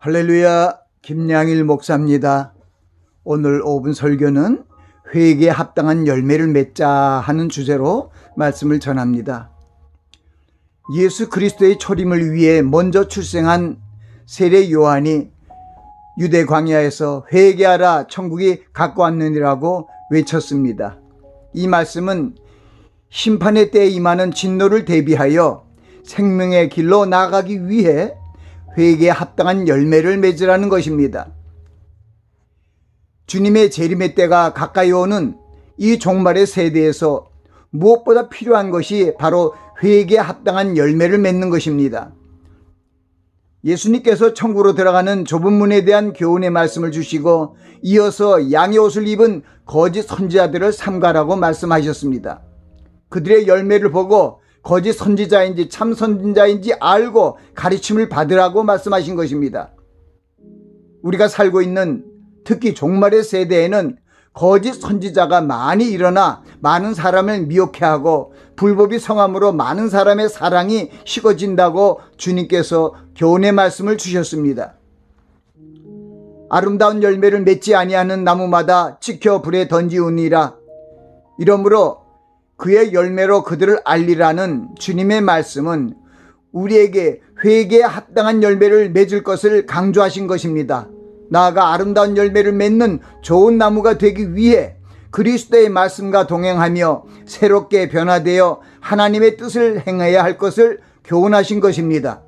할렐루야, 김양일 목사입니다. 오늘 5분 설교는 회개에 합당한 열매를 맺자 하는 주제로 말씀을 전합니다. 예수 그리스도의 초림을 위해 먼저 출생한 세례 요한이 유대 광야에서 회개하라 천국이 가까웠느니라고 외쳤습니다. 이 말씀은 심판의 때에 임하는 진노를 대비하여 생명의 길로 나아가기 위해 회개에 합당한 열매를 맺으라는 것입니다. 주님의 재림의 때가 가까이 오는 이 종말의 세대에서 무엇보다 필요한 것이 바로 회개에 합당한 열매를 맺는 것입니다. 예수님께서 천국으로 들어가는 좁은 문에 대한 교훈의 말씀을 주시고 이어서 양의 옷을 입은 거짓 선지자들을 삼가라고 말씀하셨습니다. 그들의 열매를 보고 거짓 선지자인지 참 선지자인지 알고 가르침을 받으라고 말씀하신 것입니다. 우리가 살고 있는 특히 종말의 세대에는 거짓 선지자가 많이 일어나 많은 사람을 미혹해하고 불법이 성함으로 많은 사람의 사랑이 식어진다고 주님께서 교훈의 말씀을 주셨습니다. 아름다운 열매를 맺지 아니하는 나무마다 찍혀 불에 던지우니라. 이러므로 그의 열매로 그들을 알리라는 주님의 말씀은 우리에게 회개에 합당한 열매를 맺을 것을 강조하신 것입니다. 나아가 아름다운 열매를 맺는 좋은 나무가 되기 위해 그리스도의 말씀과 동행하며 새롭게 변화되어 하나님의 뜻을 행해야 할 것을 교훈하신 것입니다.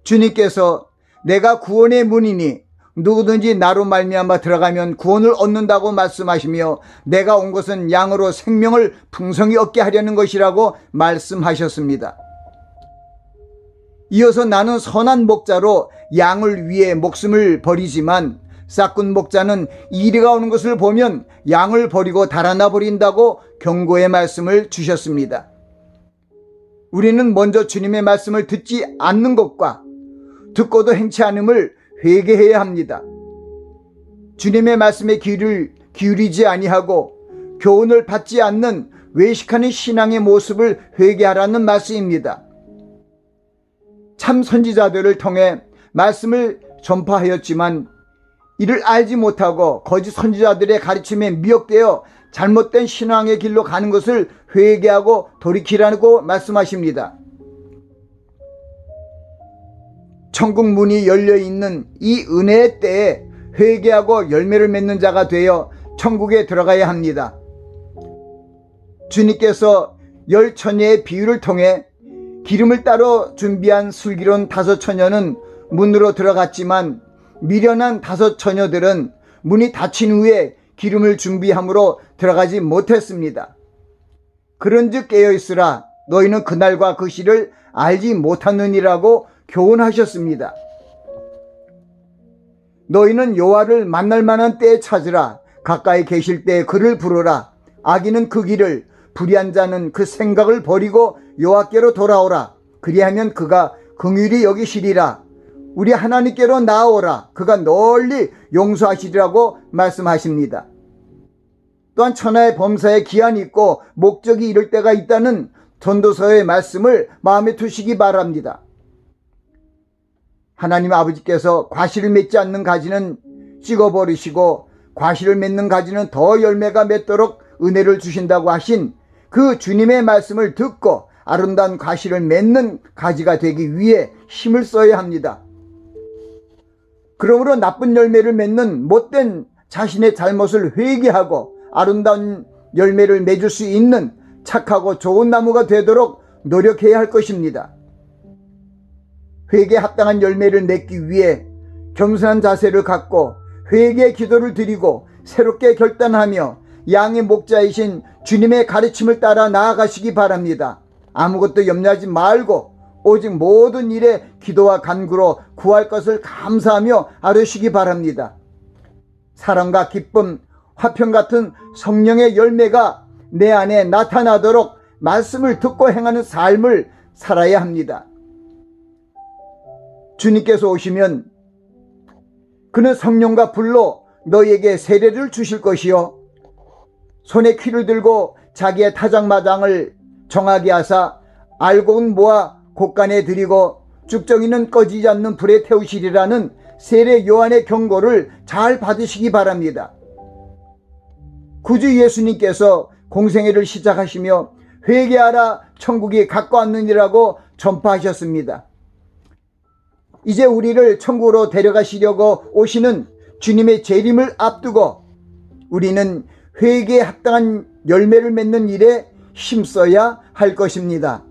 주님께서 내가 구원의 문이니 누구든지 나로 말미암아 들어가면 구원을 얻는다고 말씀하시며 내가 온 것은 양으로 생명을 풍성히 얻게 하려는 것이라고 말씀하셨습니다. 이어서 나는 선한 목자로 양을 위해 목숨을 버리지만 싹군 목자는 이리가 오는 것을 보면 양을 버리고 달아나 버린다고 경고의 말씀을 주셨습니다. 우리는 먼저 주님의 말씀을 듣지 않는 것과 듣고도 행치 않음을 회개해야 합니다. 주님의 말씀에 귀를 기울이지 아니하고 교훈을 받지 않는 외식하는 신앙의 모습을 회개하라는 말씀입니다. 참 선지자들을 통해 말씀을 전파하였지만 이를 알지 못하고 거짓 선지자들의 가르침에 미혹되어 잘못된 신앙의 길로 가는 것을 회개하고 돌이키라고 말씀하십니다. 천국 문이 열려있는 이 은혜의 때에 회개하고 열매를 맺는 자가 되어 천국에 들어가야 합니다. 주님께서 10처녀의 비유를 통해 기름을 따로 준비한 슬기로운 5처녀는 문으로 들어갔지만 미련한 5처녀들은 문이 닫힌 후에 기름을 준비함으로 들어가지 못했습니다. 그런즉 깨어있으라 너희는 그날과 그 시를 알지 못하느니라고 교훈하셨습니다. 너희는 여호와를 만날 만한 때에 찾으라. 가까이 계실 때에 그를 부르라. 악인은 그 길을 불의한 자는 그 생각을 버리고 여호와께로 돌아오라. 그리하면 그가 긍휼히 여기시리라. 우리 하나님께로 나아오라. 그가 널리 용서하시리라고 말씀하십니다. 또한 천하의 범사에 기한이 있고 목적이 이를 때가 있다는 전도서의 말씀을 마음에 두시기 바랍니다. 하나님 아버지께서 과실을 맺지 않는 가지는 찍어버리시고 과실을 맺는 가지는 더 열매가 맺도록 은혜를 주신다고 하신 그 주님의 말씀을 듣고 아름다운 과실을 맺는 가지가 되기 위해 힘을 써야 합니다. 그러므로 나쁜 열매를 맺는 못된 자신의 잘못을 회개하고 아름다운 열매를 맺을 수 있는 착하고 좋은 나무가 되도록 노력해야 할 것입니다. 회개에 합당한 열매를 맺기 위해 겸손한 자세를 갖고 회개의 기도를 드리고 새롭게 결단하며 양의 목자이신 주님의 가르침을 따라 나아가시기 바랍니다. 아무것도 염려하지 말고 오직 모든 일에 기도와 간구로 구할 것을 감사하며 아뢰시기 바랍니다. 사랑과 기쁨, 화평 같은 성령의 열매가 내 안에 나타나도록 말씀을 듣고 행하는 삶을 살아야 합니다. 주님께서 오시면 그는 성령과 불로 너희에게 세례를 주실 것이요 손에 키를 들고 자기의 타작마당을 정하게 하사 알곡은 모아 곳간에 들이고 죽정이는 꺼지지 않는 불에 태우시리라는 세례 요한의 경고를 잘 받으시기 바랍니다. 구주 예수님께서 공생애를 시작하시며 회개하라 천국이 가까웠느니라고 전파하셨습니다. 이제 우리를 천국으로 데려가시려고 오시는 주님의 재림을 앞두고 우리는 회개에 합당한 열매를 맺는 일에 힘써야 할 것입니다.